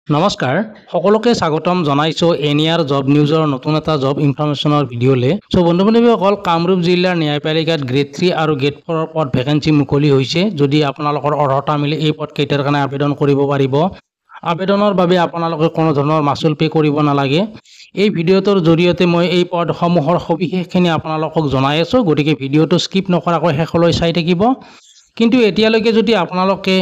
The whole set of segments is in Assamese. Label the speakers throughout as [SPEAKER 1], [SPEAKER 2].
[SPEAKER 1] নমস্কাৰ সকলোকে স্বাগতম জনাইছো এনিয়াৰ জব নিউজৰ নতুন এটা জব ইনফৰমেশ্যনৰ ভিডিঅ'লে। বন্ধু-বান্ধৱীসকল, কামৰূপ জিলাৰ ন্যায়পালিকাত গ্ৰেড 3 আৰু গ্ৰেড 4 পদ ভেকেঞ্চি মুকলি হৈছে। যদি আপোনালোকৰ অৰ্হতা মিলে এই পদ কেইটাৰ কাৰণে আবেদন কৰিব পাৰিব। আবেদনৰ বাবে আপোনালোকে কোনো ধৰণৰ মাচুল পে কৰিব নালাগে। এই ভিডিঅ'টোৰ জৰিয়তে মই এই পদসমূহৰ সবিশেষখিনি আপোনালোকক জনাই আছোঁ, গতিকে ভিডিঅ'টো স্কিপ নকৰাকৈ শেষলৈ চাই থাকিব। কিন্তু এতিয়ালৈকে যদি আপোনালোকে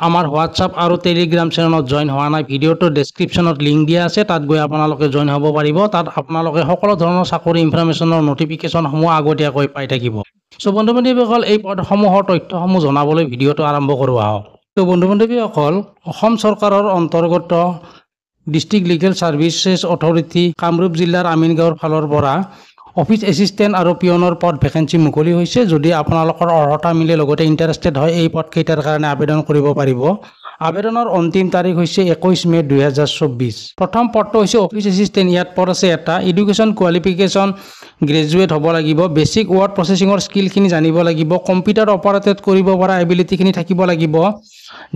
[SPEAKER 1] আমাৰ হোৱাটছআপ আৰু টেলিগ্ৰাম চেনেলত জইন হোৱা নাই, ভিডিঅ'টোৰ ডেছক্ৰিপশ্যনত লিংক দিয়া আছে, তাত গৈ আপোনালোকে জইন হ'ব পাৰিব। তাত আপোনালোকে সকলো ধৰণৰ চাকৰি ইনফৰমেশ্যনৰ নটিফিকেশ্যনসমূহ আগতীয়াকৈ পাই থাকিব। বন্ধু-বান্ধৱীসকল, এই পদসমূহৰ তথ্যসমূহ জনাবলৈ ভিডিঅ'টো আৰম্ভ কৰোঁ আহক। বন্ধু-বান্ধৱীসকল, অসম চৰকাৰৰ অন্তৰ্গত district legal services authority Kamrup জিলাৰ আমিনগাঁৱৰ ফালৰ পৰা অফিচ এছিষ্টেণ্ট আৰু পিয়নৰ পদ ভেকেঞ্চি মুকলি হৈছে। যদি আপোনালোকৰ অৰ্হতা মিলে লগতে ইণ্টাৰেষ্টেড হয়, এই পদকেইটাৰ কাৰণে আবেদন কৰিব পাৰিব। আবেদনৰ অন্তিম তাৰিখ হৈছে 21 মে 2024। প্ৰথম পদটো হৈছে অফিচ এছিষ্টেণ্ট। ইয়াত পদ আছে এটা। এডুকেশ্যন কোৱালিফিকেশ্যন গ্ৰেজুৱেট হ'ব লাগিব। বেছিক ৱৰ্ড প্ৰচেছিঙৰ স্কিলখিনি জানিব লাগিব। কম্পিউটাৰ অপাৰেটেড কৰিব পৰা এবিলিটিখিনি থাকিব লাগিব।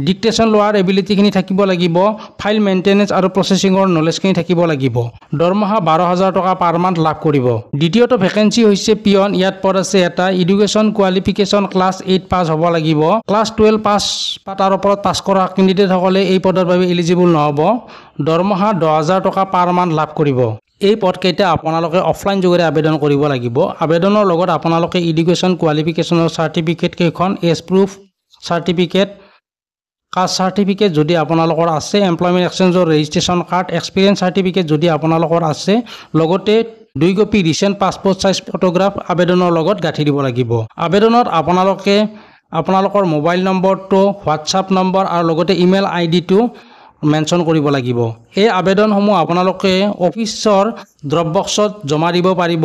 [SPEAKER 1] ডিক্টেশ্যন লোৱাৰ এবিলিটিখিনি থাকিব লাগিব। ফাইল মেইনটেনেন্স আৰু প্ৰচেছিঙৰ নলেজখিনি থাকিব লাগিব। দৰমহা 12,000 টকা পাৰ মান্থ লাভ কৰিব। দ্বিতীয়টো ভেকেঞ্চি হৈছে পিয়ন। ইয়াত পদ আছে এটা। এডুকেশ্যন কোৱালিফিকেশ্যন ক্লাছ 8 পাছ হ'ব লাগিব। ক্লাছ 12 পাছ বা তাৰ ওপৰত পাছ কৰা কেণ্ডিডেটসকলে এই পদৰ বাবে এলিজিবল নহ'ব। দৰমহা 10,000 টকা পাৰ মান্থ লাভ কৰিব। এই পদকেইটা আপোনালোকে অফলাইন যোগেৰে আবেদন কৰিব লাগিব। আবেদনৰ লগত আপোনালোকে এডুকেশ্যন কোৱালিফিকেশ্যনৰ চাৰ্টিফিকেট কেইখন, age proof certificate, caste certificate যদি আপোনালোকৰ আছে, এমপ্লয়মেণ্ট এক্সচেঞ্জৰ ৰেজিষ্ট্ৰেশ্যন কাৰ্ড, এক্সপিৰিয়েঞ্চ চাৰ্টিফিকেট যদি আপোনালোকৰ আছে, লগতে 2 copy recent passport size photograph আবেদনৰ লগত গাঁঠি দিব লাগিব। আবেদনত আপোনালোকে আপোনালোকৰ মোবাইল নম্বৰটো, হোৱাটছআপ নম্বৰ আৰু লগতে ইমেইল আইডিটো মেনশ্যন কৰিব লাগিব। এই আবেদনসমূহ আপোনালোকে অফিচৰ ড্ৰপ বক্সত জমা দিব পাৰিব,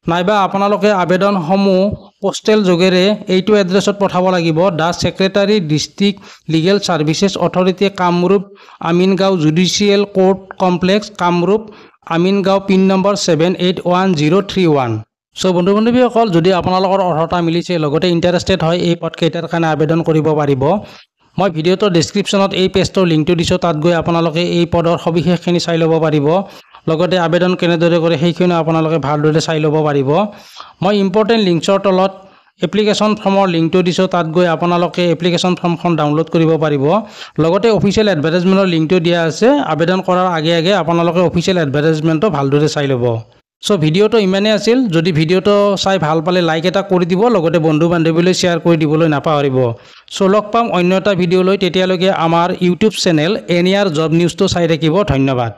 [SPEAKER 1] নাইবা আপোনালোকে আবেদনসমূহ পোষ্টেল যোগেৰে এইটো এড্ৰেছত পঠাব লাগিব। The secretary district legal services authority Kamrup Amingaon judicial court complex Kamrup Amingaon pin number 781031। বন্ধু-বান্ধৱীসকল, যদি আপোনালোকৰ অৰ্হতা মিলিছে লগতে ইণ্টাৰেষ্টেড হয়, এই পদকেইটাৰ কাৰণে আবেদন কৰিব পাৰিব। মই ভিডিঅ'টোৰ ডেছক্ৰিপশ্যনত এই পেজটোৰ লিংকটো দিছোঁ, তাত গৈ আপোনালোকে এই পদৰ সবিশেষখিনি চাই ল'ব পাৰিব। লগতে আবেদন কেনেদৰে কৰে সেইখিনিও আপোনালোকে ভালদৰে চাই ল'ব পাৰিব। মই ইম্পৰ্টেণ্ট লিংকছৰ তলত এপ্লিকেশ্যন ফৰ্মৰ লিংকটো দিছোঁ, তাত গৈ আপোনালোকে এপ্লিকেশ্যন ফৰ্মখন ডাউনলোড কৰিব পাৰিব। লগতে অফিচিয়েল এডভাৰটাইজমেণ্টৰ লিংকটো দিয়া আছে। আবেদন কৰাৰ আগে আগে আপোনালোকে অফিচিয়েল এডভাৰটাইজমেণ্টটো ভালদৰে চাই ল'ব। ভিডিঅ'টো ইমানেই আছিল। যদি ভিডিঅ'টো চাই ভাল পালে লাইক এটা কৰি দিব, লগতে বন্ধু-বান্ধৱীলৈ শ্বেয়াৰ কৰি দিবলৈ নাপাহৰিব। লগ পাম অন্য এটা ভিডিঅ'লৈ। তেতিয়ালৈকে আমাৰ ইউটিউব চেনেল এনিয়াৰ জব নিউজটো চাই থাকিব। ধন্যবাদ।